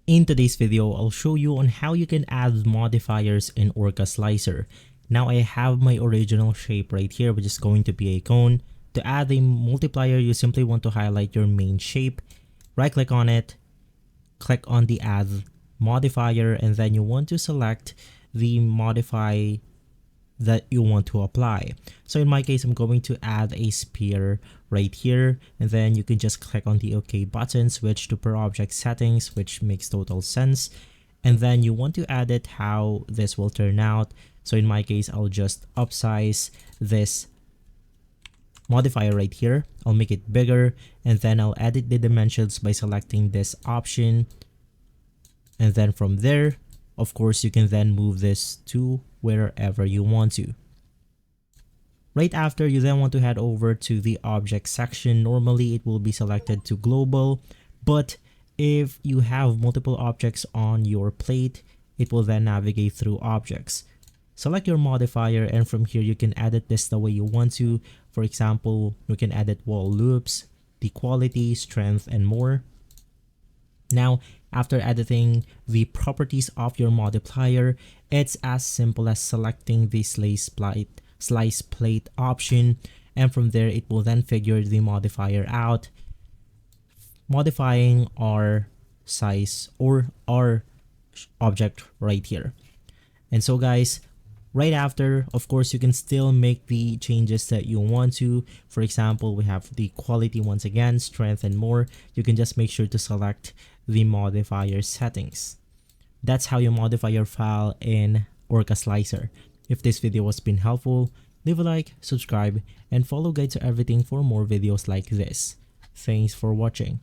In today's video, I'll show you on how you can add modifiers in Orca Slicer. Now I have my original shape right here, which is going to be a cone. To add a multiplier, you simply want to highlight your main shape, right click on it, click on the add modifier, and then you want to select the modify that you want to apply. So in my case, I'm going to add a sphere right here, and then you can just click on the OK button, switch to per object settings, which makes total sense. And then you want to add it how this will turn out. So in my case, I'll just upsize this modifier right here. I'll make it bigger, and then I'll edit the dimensions by selecting this option. And then from there, of course, you can then move this to wherever you want to. Right after, you then want to head over to the object section. Normally, it will be selected to global, but if you have multiple objects on your plate, it will then navigate through objects. Select your modifier, and from here, you can edit this the way you want to. For example, you can edit wall loops, the quality, strength, and more. Now, after editing the properties of your multiplier, it's as simple as selecting the slice plate option, and from there it will then figure the modifier out, modifying our size or our object right here. And so guys, right after, of course, you can still make the changes that you want to. For example, we have the quality once again, strength, and more. You can just make sure to select the modifier settings. That's how you modify your file in Orca Slicer. If this video has been helpful, leave a like, subscribe, and follow Guide to Everything for more videos like this. Thanks for watching.